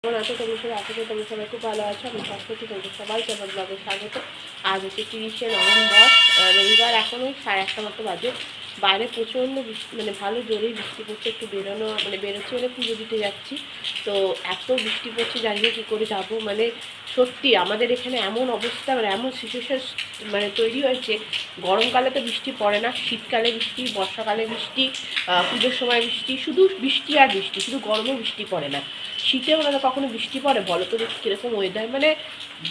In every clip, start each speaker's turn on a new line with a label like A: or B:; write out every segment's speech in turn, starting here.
A: কেমন আছো তোমরা সবাই? আশা করি তোমরা সবাই খুব ভালো আছো। আমি স্বাস্থ্য তোমাদের সবাইকে আমার ব্লগে স্বাগত। আজ হচ্ছে 30শে নভেম্বর, রবিবার। এখন ওই 1:30 মতো বাজে। বাইরে প্রচণ্ড বৃষ্টি, মানে ভালো জোরেই বৃষ্টি পড়ছে। একটু বেরোনো, মানে বেরোচ্ছি বলে পুজো দিতে যাচ্ছি। তো এত বৃষ্টি পড়ছে, জানি না কী করে যাবো। মানে সত্যি আমাদের এখানে এমন অবস্থা, মানে এমন সিচুয়েশন মানে তৈরি হয়েছে। গরমকালে তো বৃষ্টি পড়ে না, শীতকালে বৃষ্টি, বর্ষাকালে বৃষ্টি, পুজোর সময় বৃষ্টি, শুধু বৃষ্টি আর বৃষ্টি, শুধু গরমে বৃষ্টি পড়ে না। শীতেও মানে কখনো বৃষ্টি পড়ে বলো তো দেখি কীরকম ওয়েদার, মানে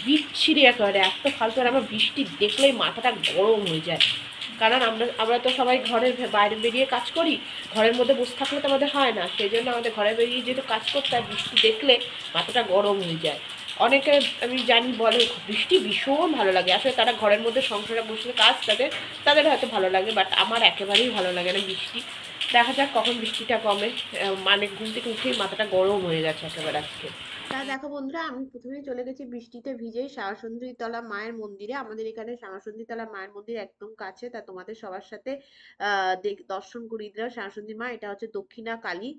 A: বিচ্ছিরি একেবারে এত ফালতু। আর আমার বৃষ্টি দেখলেই মাথাটা গরম হয়ে যায়। কারণ আমরা তো সবাই ঘরের বাইরে বেরিয়ে কাজ করি, ঘরের মধ্যে বসে থাকলে তো আমাদের হয় না। সেই জন্য আমাদের ঘরে বেরিয়ে যেহেতু কাজ করতে হয়, বৃষ্টি দেখলে মাথাটা গরম হয়ে যায়। অনেকে আমি জানি বলে বৃষ্টি ভীষণ ভালো লাগে, আসলে তারা ঘরের মধ্যে সংসারে বসে কাজ, তাদের হয়তো ভালো লাগে, বাট আমার একেবারেই ভালো লাগে না বৃষ্টি। দেখা যাক কখন বৃষ্টিটা কমে। মানে ঘুম থেকে উঠেই মাথাটা গরম হয়ে গেছে একেবারে আজকে। তা দেখো বন্ধুরা, আমি প্রথমেই চলে গেছি বৃষ্টিতে ভিজেই শ্যামাসুন্দরীতলা মায়ের মন্দিরে। আমাদের এখানে শ্যামাসুন্দরীতলা মায়ের মন্দির একদম কাছে, তা তোমাদের সবার সাথে দর্শন করিয়ে দিলাম শ্যামাসুন্দরী মা। এটা হচ্ছে দক্ষিণা কালী।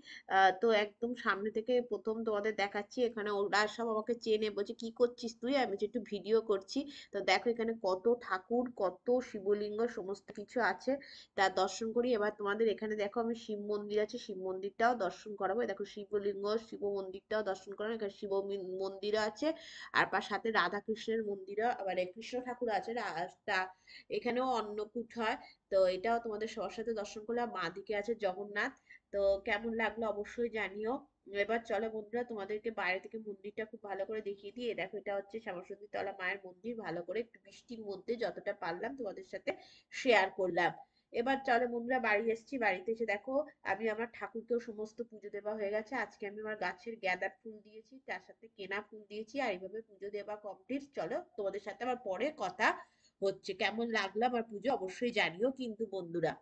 A: তো একদম সামনে থেকে প্রথম তোমাদের দেখাচ্ছি। এখানে ওরা সব আমাকে চেনে, বলছে কি করছিস তুই? আমি একটু ভিডিও করছি। তো দেখো এখানে কত ঠাকুর, কত শিবলিঙ্গ, সমস্ত কিছু আছে। তা দর্শন করি। এবার তোমাদের এখানে দেখো আমি শিব মন্দির আছে, শিব মন্দিরটাও দর্শন করাবো। দেখো শিবলিঙ্গ, শিব মন্দিরটাও দর্শন করাবো। এখানে শিব মন্দিরও আছে, আর সাথে রাধা কৃষ্ণের মন্দিরও, মানে কৃষ্ণ ঠাকুর আছে। এখানেও অন্নকূট হয়। তো এটাও তোমাদের সবার সাথে দর্শন করলাম। মা দিকে আছে জগন্নাথ। তো কেমন লাগলো অবশ্যই জানিও। এবার চলো বন্ধুরা, তোমাদেরকে বাইরে থেকে মন্দিরটা খুব ভালো করে দেখিয়ে দিই। দেখো এটা হচ্ছে শ্যামাসুন্দরীতলা মায়ের মন্দির। ভালো করে একটু বৃষ্টির মধ্যে যতটা পারলাম তোমাদের সাথে শেয়ার করলাম। এবার চলো বন্ধুরা, বাড়ি এসেছি। বাড়িতে এসে দেখো আমি আমার ঠাকুরকেও সমস্ত পুজো দেওয়া হয়ে গেছে। আজকে আমি আমার গাছের গাঁদার ফুল দিয়েছি, তার সাথে কেনা ফুল দিয়েছি, আর এইভাবে পুজো দেওয়া কমপ্লিট। চলো তোমাদের সাথে আবার পরে কথা হচ্ছে। কেমন লাগলো আমার পুজো অবশ্যই জানিও কিন্তু বন্ধুরা।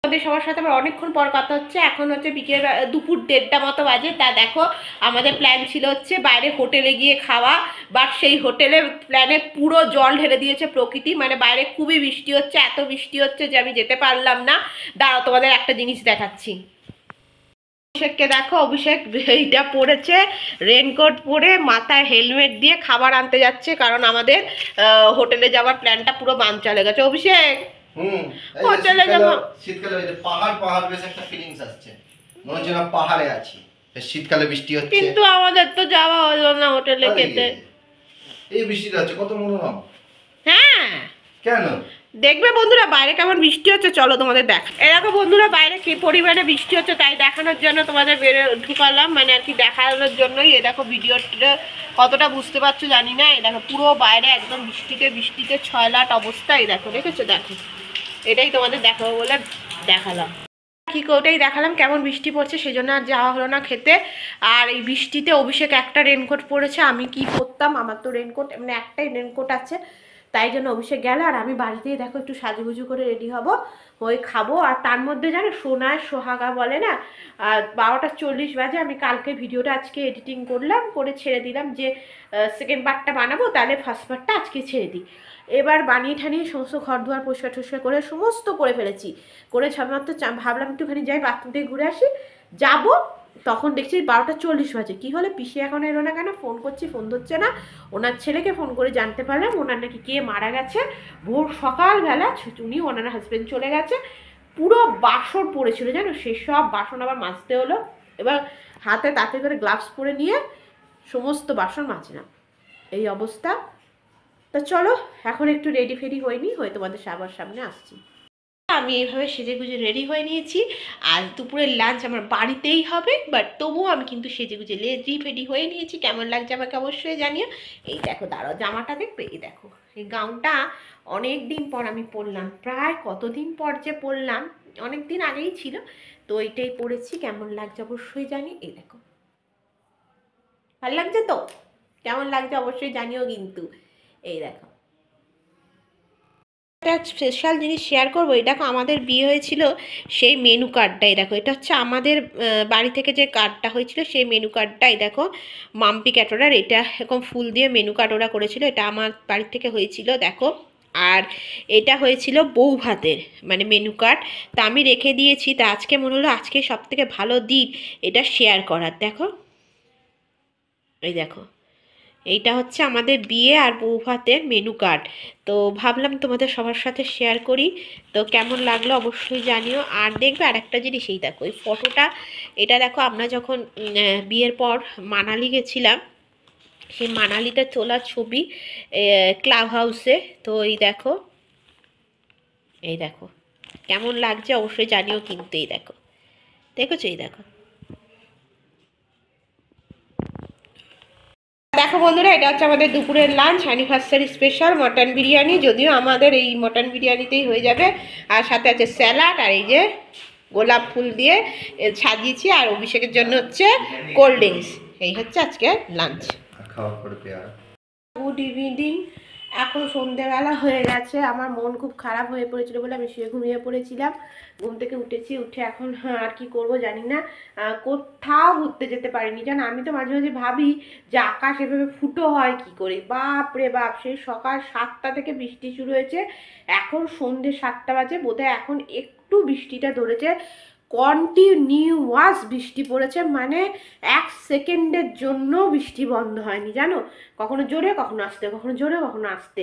A: আমাদের সবার সাথে আবার অনেকক্ষণ পর কথা হচ্ছে। এখন হচ্ছে বিকেল, দুপুর 1:30 মতো বাজে। তা দেখো আমাদের প্ল্যান ছিল হচ্ছে বাইরে হোটেলে গিয়ে খাওয়া, বাট সেই হোটেলের প্ল্যানে পুরো জল ঢেলে দিয়েছে প্রকৃতি। মানে বাইরে খুবই বৃষ্টি হচ্ছে, এত বৃষ্টি হচ্ছে যে আমি যেতে পারলাম না। দাঁড়াও তোমাদের একটা জিনিস দেখাচ্ছি। অভিষেককে দেখো, অভিষেক এইটা পরেছে, রেনকোট পরে, মাথায় হেলমেট দিয়ে খাবার আনতে যাচ্ছে, কারণ আমাদের হোটেলে যাওয়ার প্ল্যানটা পুরো বানচাল গেছে। অভিষেক হোটেলে যাবো।
B: শীতকালে ওই যে পাহাড় পাহাড় বেশ একটা ফিলিংস আসছে, মনে হচ্ছে না পাহাড়ে আছি। শীতকালে বৃষ্টি হচ্ছে,
A: কিন্তু আমাদের তো যাওয়া হলো না হোটেলে খেতে।
B: এই বৃষ্টিটা হচ্ছে কত মনোরম।
A: হ্যাঁ
B: কেন
A: দেখবে বন্ধুরা বাইরে কেমন বৃষ্টি হচ্ছে, চলো তোমাদের দেখা। এরকম বন্ধুরা বাইরে কি পরিমাণে বৃষ্টি হচ্ছে তাই দেখানোর জন্য তোমাদের ঢুকালাম, মানে আর কি দেখানোর জন্যই। এ দেখো ভিডিওটা কতটা বুঝতে পারছো জানি না। এ দেখো পুরো বাইরে একদম বৃষ্টিতে বৃষ্টিতে ছয়লাট অবস্থা। এই দেখো, দেখেছো? দেখো এটাই তোমাদের দেখাবো বলে দেখালাম। কি ওটাই দেখালাম কেমন বৃষ্টি পড়ছে, সেই জন্য আর যাওয়া হলো না খেতে। আর এই বৃষ্টিতে অভিষেক একটা রেনকোট পরেছে, আমি কি পরতাম? আমার তো রেনকোট, মানে একটাই রেনকোট আছে, তাই জন্য অভিষেক গেল। আর আমি বাড়িতেই দেখো একটু সাজুগুজু করে রেডি হব, ওই খাবো। আর তার মধ্যে জানো সোনার সোহাগা বলে না, 12:40 বাজে। আমি কালকে ভিডিওটা আজকে এডিটিং করলাম, করে ছেড়ে দিলাম যে সেকেন্ড পার্টটা বানাবো, তাহলে ফার্স্ট পার্টটা আজকে ছেড়ে দিই। এবার বানিয়ে ঠানিয়ে সমস্ত ঘর দুয়ার পরিষ্কার টরিষ্কার করে সমস্ত করে ফেলেছি। করে সবেমাত্র ভাবলাম একটুখানি যাই বাথরুম থেকে ঘুরে আসি। যাব, তখন দেখছি 12:40 বাজে। কী হলে পিসি এখন এলো না কেন? ফোন করছি, ফোন ধরছে না। ওনার ছেলেকে ফোন করে জানতে পারলাম ওনার নাকি কে মারা গেছে। ভোর সকালবেলা উনি, ওনার হাজব্যান্ড চলে গেছে। পুরো বাসন পড়েছিল জানো, সেসব বাসন আবার মাজতে হলো। এবার হাতে তাতে করে গ্লাভস পরে নিয়ে সমস্ত বাসন মাজলাম, এই অবস্থা। তা চলো এখন একটু রেডি ফেডি হয়নি, হয়ে তোমাদের সবার সামনে আসছি। আমি এইভাবে সেজে গুজে রেডি হয়ে নিয়েছি। আর দুপুরের লাঞ্চ আমার বাড়িতেই হবে, বাট তবুও আমি কিন্তু সেজে গুজে রেডি ফেডি হয়ে নিয়েছি। কেমন লাগছে আমাকে অবশ্যই জানিও। এই দেখো, দাঁড়াও, জামাটা দেখবে? এই দেখো, এই গাউনটা অনেক দিন পর আমি পরলাম, প্রায় কতদিন পর যে পরলাম, অনেক দিন আগেই ছিল। তো এইটাই পরেছি, কেমন লাগছে অবশ্যই জানি। এই দেখো, ভালো লাগছে তো? কেমন লাগছে অবশ্যই জানিও কিন্তু। এই দেখো, একটা স্পেশাল জিনিস শেয়ার করবো। এই দেখো আমাদের বিয়ে হয়েছিল সেই মেনু কার্ডটাই দেখো, এটা হচ্ছে আমাদের বাড়ি থেকে যে কার্ডটা হয়েছিল সেই মেনু কার্ডটাই দেখো, মাম্পি ক্যাটোরার। এটা এরকম ফুল দিয়ে মেনু কার্ড ওরা করেছিল, এটা আমার বাড়ি থেকে হয়েছিল। দেখো আর এটা হয়েছিল বউ ভাতের মানে মেনু কার্ড। তা আমি রেখে দিয়েছি, তা আজকে মনে হলো আজকে সবথেকে ভালো দিন এটা শেয়ার করার। দেখো, এই দেখো, এইটা হচ্ছে আমাদের বিয়ে আর বউ ভাতের মেনু কার্ড। তো ভাবলাম তোমাদের সবার সাথে শেয়ার করি। তো কেমন লাগলো অবশ্যই জানিও। আর দেখবে আর একটা জিনিস, এই দেখো এই ফটোটা, এটা দেখো আমরা যখন বিয়ের পর মানালি গেছিলাম, সেই মানালিতে তোলা ছবি ক্লাব হাউসে। তো এই দেখো, এই দেখো কেমন লাগছে অবশ্যই জানিও কিন্তু। এই দেখো, দেখেছো? এই দেখো, দেখো বন্ধুরা, এটা হচ্ছে আমাদের দুপুরের lunch, anniversary special mutton biryani. যদিও আমাদের এই মটন বিরিয়ানিতেই হয়ে যাবে, আর সাথে আছে স্যালাড, আর এই যে গোলাপ ফুল দিয়ে সাজিয়েছি, আর অভিষেকের জন্য হচ্ছে কোল্ড ড্রিঙ্কস। এই হচ্ছে আজকে লাঞ্চ।
B: খাওয়ার পরে পেয়ারা।
A: Good evening. এখন সন্ধেবেলা হয়ে গেছে, আমার মন খুব খারাপ হয়ে পড়েছিল বলে আমি শুয়ে ঘুমিয়ে পড়েছিলাম। ঘুম থেকে উঠেছি, উঠে এখন আর কি করব জানি না, কোথাও ঘুরতে যেতে পারিনি জানো। আমি তো মাঝে মাঝে ভাবি যে আকাশ এভাবে ফুটো হয় কি করে। বাপ রে বাপ, সেই সকাল 7টা থেকে বৃষ্টি শুরু হয়েছে, এখন সন্ধে 7টা বাজে, বোধহয় এখন একটু বৃষ্টিটা ধরেছে। কন্টিনিউয়াস বৃষ্টি পড়েছে, মানে 1 সেকেন্ডের জন্য বৃষ্টি বন্ধ হয়নি জানো। কখনো জোরে কখনো আসতে, কখনো জোরে কখনো আসতে,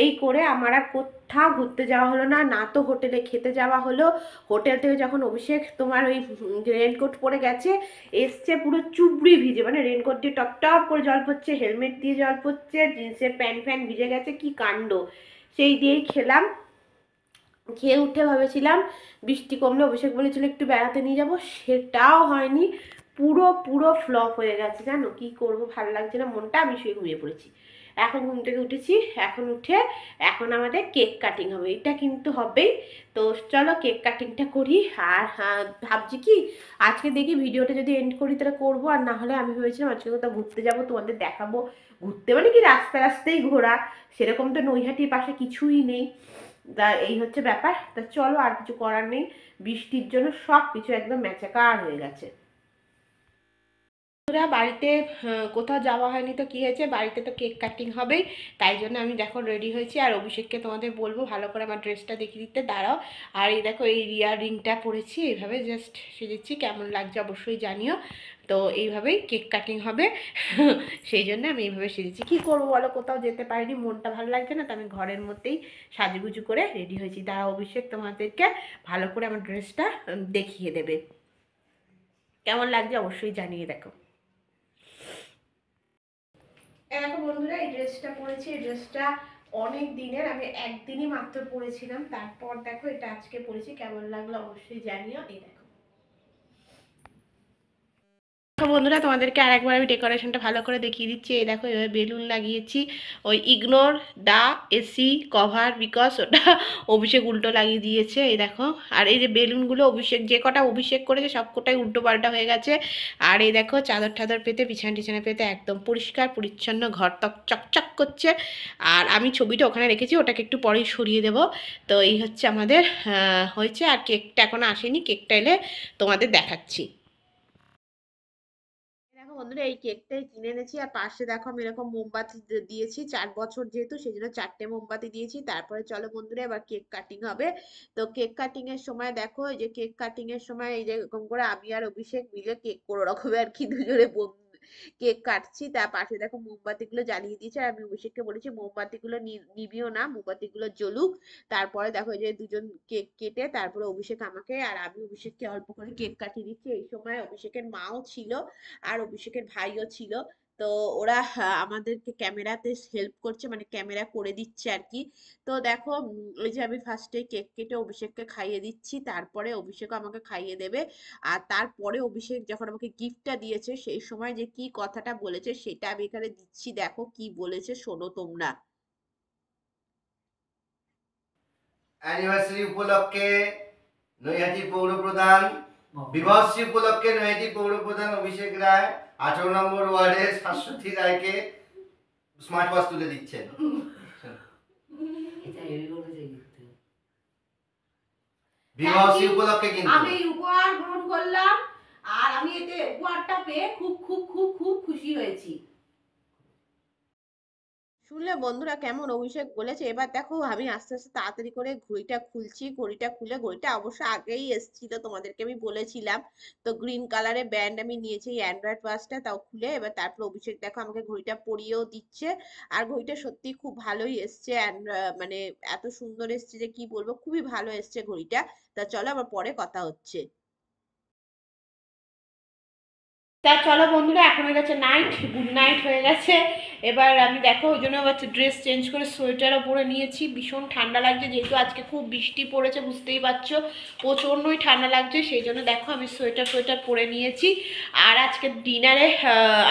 A: এই করে আমার আর কোথাও ঘুরতে যাওয়া হলো না। না তো হোটেলে খেতে যাওয়া হলো। হোটেল থেকে যখন অভিষেক তোমার ওই রেনকোট পরে গেছে, এসছে পুরো চুবড়ি ভিজে, মানে রেনকোট দিয়ে টপ টপ করে জল পড়ছে, হেলমেট দিয়ে জল পড়ছে, জিন্সের প্যান্ট ফ্যান্ট ভিজে গেছে, কি কাণ্ড। সেই দিয়েই খেলাম। খেয়ে উঠে ভেবেছিলাম বৃষ্টি কমলে অভিষেক বলেছিল একটু বেড়াতে নিয়ে যাব, সেটাও হয়নি। পুরো পুরো ফ্লপ হয়ে গেছে জানো। কি করব, ভালো লাগছে না মনটা, আমি শুয়ে ঘুমিয়ে পড়েছি। এখন ঘুম থেকে উঠেছি, এখন উঠে এখন আমাদের কেক কাটিং হবে, এটা কিন্তু হবেই। তো চলো কেক কাটিংটা করি। আর ভাবছি কি, আজকে দেখি ভিডিওটা যদি এন্ড করি তাহলে করবো, আর না হলে আমি ভেবেছিলাম আজকে কোথাও ঘুরতে যাবো, তোমাদের দেখাবো। ঘুরতে মানে কি, রাস্তা রাস্তায় ঘোরা, সেরকম তো নৈহাটির পাশে কিছুই নেই। তা এই হচ্ছে ব্যাপার। তা চলো, আর কিছু করার নেই, বৃষ্টির জন্য সব কিছু একদম ম্যাচাকার হয়ে গেছে। বাড়িতে কোথাও যাওয়া হয়নি তো কি হয়েছে, বাড়িতে তো কেক কাটিং হবেই, তাই জন্য আমি দেখো রেডি হয়েছি। আর অভিষেককে তোমাদের বলবো ভালো করে আমার ড্রেসটা দেখিয়ে দিতে, দাঁড়াও। আর এই দেখো এই রিয়ার রিংটা পরেছি, এইভাবে জাস্ট সেজেছি, কেমন লাগছে অবশ্যই জানিও। তো এইভাবেই কেক কাটিং হবে সেই জন্য আমি এইভাবে সেজেছি। কি করবো বলো, কোথাও যেতে পারিনি, মনটা ভালো লাগছে না, তো আমি ঘরের মধ্যেই সাজুগুজু করে রেডি হয়েছি। দাঁড়াও, অভিষেক তোমাদেরকে ভালো করে আমার ড্রেসটা দেখিয়ে দেবে, কেমন লাগছে অবশ্যই জানিয়ে দেখো। দেখো বন্ধুরা, এই ড্রেসটা পরেছি, এই ড্রেসটা অনেক দিনের, আমি একদিনই মাত্র পরেছিলাম, তারপর দেখো এটা আজকে পরেছি, কেমন লাগলো অবশ্যই জানিও। এই দেখো বন্ধুরা, তোমাদেরকে আরেকবার আমি ডেকোরেশনটা ভালো করে দেখিয়ে দিচ্ছি। এই দেখো এভাবে বেলুন লাগিয়েছি, ওই ignore the AC cover, because ওটা অভিষেক উল্টো লাগিয়ে দিয়েছে। এই দেখো, আর এই যে বেলুনগুলো অভিষেক যে কটা অভিষেক করেছে সব কটাই উল্টো পাল্টা হয়ে গেছে। আর এই দেখো চাদর টাদর পেতে, বিছানা টিছানা পেতে একদম পরিষ্কার পরিচ্ছন্ন, ঘর তক চকচক করছে। আর আমি ছবিটা ওখানে রেখেছি, ওটাকে একটু পরেই সরিয়ে দেব। তো এই হচ্ছে আমাদের হয়েছে। আর কেকটা এখনো আসেনি, কেকটা এলে তোমাদের দেখাচ্ছি। দেখো বন্ধুরা, এই কেকটাই কিনে এনেছি, আর পাশে দেখো আমি এরকম মোমবাতি দিয়েছি, 4 বছর যেহেতু সেই জন্য 4টে মোমবাতি দিয়েছি। তারপরে চলো বন্ধুরা, এবার কেক কাটিং হবে। তো কেক কাটিং এর সময় দেখো, এই যে কেক কাটিং এর সময় এই যে এরকম করে আমি আর অভিষেক মিলে কেক কোনো রকমে আর কি দুজনে কেক কাটছি, তার পাশে দেখো মোমবাতি গুলো জ্বালিয়ে দিয়েছে। আর আমি অভিষেককে বলেছি মোমবাতি গুলো নিবিও না, মোমবাতি গুলো জ্বলুক। তারপরে দেখো এই যে দুজন কেক কেটে তারপরে অভিষেক আমাকে আর আমি অভিষেককে অল্প করে কেক কাটিয়ে দিচ্ছি। এই সময় অভিষেকের মাও ছিল আর অভিষেকের ভাইও ছিল। তো ওরা আমাদেরকে ক্যামেরাতে হেল্প করছে, মানে ক্যামেরা করে দিচ্ছে আর কি। তো দেখো ওই যে আমি ফার্স্টে কেক কেটে অভিষেককে খাইয়ে দিচ্ছি, তারপরে অভিষেকও আমাকে খাইয়ে দেবে। আর তারপরে অভিষেক যখন আমাকে গিফটটা দিয়েছে সেই সময় যে কি কথাটা বলেছে সেটা আমি এখানে দিচ্ছি, দেখো কি বলেছে শোনো তোমরা।
B: অ্যানিভার্সারি উপলক্ষে নৈহাটি পৌর প্রধান, বিবাহশ্রী উপলক্ষে নৈহাটি পৌর প্রধান অভিষেক রায় 18 নম্বর ওয়ার্ডের শাশ্বতী রায়কে স্মার্ট ওয়াচ তুলে দিচ্ছেন। বিবাহশ্রী উপলক্ষে কিন্তু
A: আমি উপহার গ্রহণ করলাম, আর আমি এতে উপহারটা পেয়ে খুব খুব খুব খুব খুশি হয়েছি। শুনলে বন্ধুরা কেমন অভিষেক বলেছে? এবার দেখো আমি আস্তে আস্তে তাড়াতাড়ি করে ঘড়িটা খুলছি, ঘড়িটা খুলে, ঘড়িটা অবশ্য আগেই এসেছিল, তোমাদেরকে আমি বলেছিলাম। তো গ্রিন কালারের ব্যান্ড আমি নিয়েছি অ্যান্ড্রয়েড ওয়াচটা, তাও খুলে এবার তারপর অভিষেক দেখো আমাকে ঘড়িটা পরিয়েও দিচ্ছে। আর ঘড়িটা সত্যি খুব ভালোই এসছে, মানে এত সুন্দর এসছে যে কি বলবো, খুবই ভালো এসছে ঘড়িটা। তা চলো আবার পরে কথা হচ্ছে। তা চলো বন্ধুরা, এখন হয়ে গেছে নাইট, গুড নাইট হয়ে গেছে। এবার আমি দেখো ওই জন্য হচ্ছে ড্রেস চেঞ্জ করে সোয়েটারও পরে নিয়েছি, ভীষণ ঠান্ডা লাগছে যেহেতু আজকে খুব বৃষ্টি পড়েছে, বুঝতেই পারছো প্রচণ্ডই ঠান্ডা লাগছে, সেই জন্য দেখো আমি সোয়েটার পরে নিয়েছি। আর আজকে ডিনারে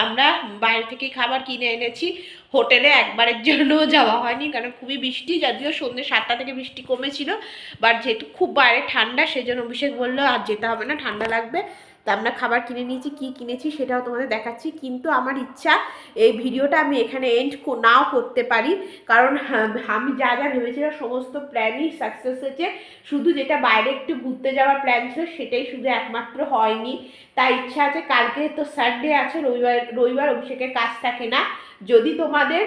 A: আমরা বাইরে থেকেই খাবার কিনে এনেছি, হোটেলে একবারের জন্য যাওয়া হয়নি কারণ খুবই বৃষ্টি, যদিও সন্ধ্যে 7টা থেকে বৃষ্টি কমেছিল, বাট যেহেতু খুব বাইরে ঠান্ডা সেই জন্য অভিষেক বললো আর যেতে হবে না, ঠান্ডা লাগবে। তা আমরা খাবার কিনে নিয়েছি, কি কিনেছি সেটাও তোমাদের দেখাচ্ছি, কিন্তু আমার ইচ্ছা এই ভিডিওটা আমি এখানে এন্ড নাও করতে পারি, কারণ আমি যা যা ভেবেছিলাম সমস্ত প্ল্যানই সাকসেস হয়েছে, শুধু যেটা বাইরে একটু ঘুরতে যাওয়ার প্ল্যান ছিল সেটাই শুধু একমাত্র হয়নি। তাই ইচ্ছা আছে, কালকে তো সানডে আছে, রবিবার অভিষেকের কাজ থাকে না, যদি তোমাদের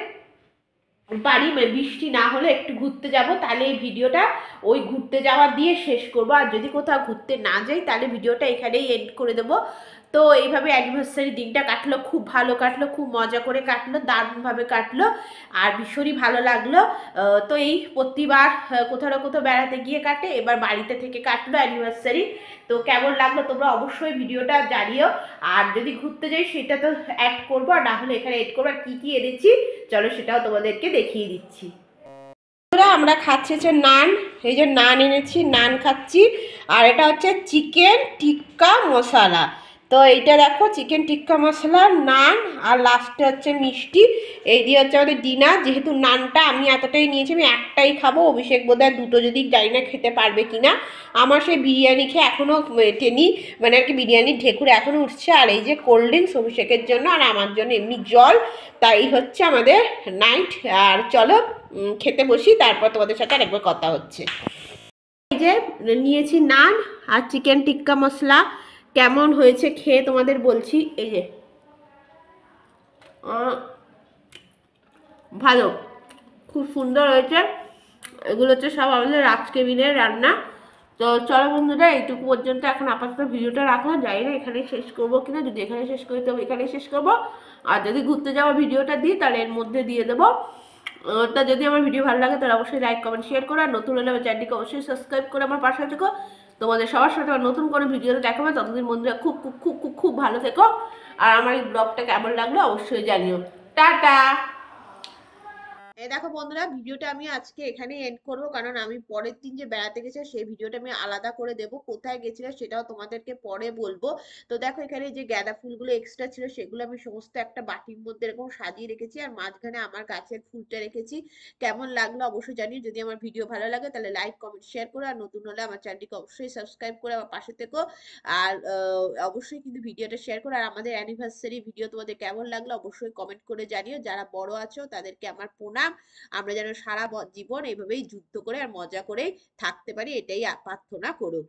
A: বাড়ি বৃষ্টি না হলে একটু ঘুরতে যাব, তাহলে এই ভিডিওটা ওই ঘুরতে যাওয়া দিয়ে শেষ করব, আর যদি কোথাও ঘুরতে না যাই তাহলে ভিডিওটা এখানেই এন্ড করে দেবো। তো এইভাবে অ্যানিভার্সারি দিনটা কাটলো, খুব ভালো কাটলো, খুব মজা করে কাটলো, দারুণভাবে কাটলো, আর ভীষণই ভালো লাগলো। তো এই প্রতিবার কোথাও না কোথাও বেড়াতে গিয়ে কাটে, এবার বাড়িতে থেকে কাটলো অ্যানিভার্সারি। তো কেমন লাগলো তোমরা অবশ্যই ভিডিওটা জানিও, আর যদি ঘুরতে যাই সেটা তো অ্যাড করবো, আর না হলে এখানে এড করবো। আর কী কী এনেছি চলো সেটাও তোমাদেরকে দেখিয়ে দিচ্ছি। আমরা খাচ্ছি হচ্ছে নান, এই যে নান এনেছি, নান খাচ্ছি, আর এটা হচ্ছে চিকেন টিক্কা মশলা। তো এইটা দেখো চিকেন টিক্কা মশলা, নান, আর লাস্টে হচ্ছে মিষ্টি। এই দিয়ে হচ্ছে আমাদের ডিনার। যেহেতু নানটা আমি এতটাই নিয়েছি, আমি একটাই খাবো, অভিষেক বোধহয় দুটো, যদি জানি না খেতে পারবে কিনা। আমার সেই বিরিয়ানি খেয়ে এখনও টেনি, মানে আর কি বিরিয়ানির ঢেকুর এখনও উঠছে। আর এই যে কোল্ড ড্রিঙ্কস অভিষেকের জন্য, আর আমার জন্য এমনি জল। তাই হচ্ছে আমাদের নাইট। আর চলো খেতে বসি, তারপর তোমাদের সাথে আরেকবার কথা হচ্ছে। এই যে নিয়েছি নান আর চিকেন টিক্কা মশলা, কেমন হয়েছে খেয়ে তোমাদের বলছি। এই যে ভালো, খুব সুন্দর হয়েছে। এগুলো হচ্ছে সব আমাদের রাজকেবিনের রান্না। তো চলো বন্ধুরা, এইটুকু পর্যন্ত এখন আপাতত ভিডিওটা রাখলাম, জানি না এখানে শেষ করবো কিনা, যদি এখানে শেষ করি তবে এখানে শেষ করবো, আর যদি ঘুরতে যাওয়া ভিডিওটা দিই তাহলে এর মধ্যে দিয়ে দেবো। তা যদি আমার ভিডিও ভালো লাগে তাহলে অবশ্যই লাইক কমেন্ট শেয়ার করো, আর নতুন হলে আমার চ্যানেলটিকে অবশ্যই সাবস্ক্রাইব করে আমার পাশে থেকো। তোমাদের সবার সাথে আমার নতুন কোনো ভিডিওতে দেখাবো, ততদিন বন্ধুরা খুব খুব খুব খুব খুব ভালো থেকো, আর আমার এই ব্লগটা কেমন লাগলো অবশ্যই জানিও। টাটা। এই দেখো বন্ধুরা, ভিডিওটা আমি আজকে এখানে এন্ড করবো, কারণ আমি পরের দিন যে বেড়াতে গেছে সেই ভিডিওটা আমি আলাদা করে দেবো, কোথায় গেছিলাম সেটাও তোমাদেরকে পরে বলবো। তো দেখো এখানে যে গাঁদা ফুলগুলো এক্সট্রা ছিল সেগুলো আমি সমস্ত একটা বাটির মধ্যে এরকম সাজিয়ে রেখেছি, আর মাঝখানে আমার গাছের ফুলটা রেখেছি। কেমন লাগলো অবশ্যই জানিও। যদি আমার ভিডিও ভালো লাগে তাহলে লাইক কমেন্ট শেয়ার করো, আর নতুন হলে আমার চ্যানেলটিকে অবশ্যই সাবস্ক্রাইব করে আমার পাশে থেকো। আর অবশ্যই কিন্তু ভিডিওটা শেয়ার করো, আর আমাদের অ্যানিভার্সারি ভিডিও তোমাদের কেমন লাগলো অবশ্যই কমেন্ট করে জানিও। যারা বড় আছো তাদেরকে আমার প্রণাম। আমরা যেন সারা জীবন এইভাবেই যুদ্ধ করে আর মজা করে থাকতে পারি, এটাই প্রার্থনা করো।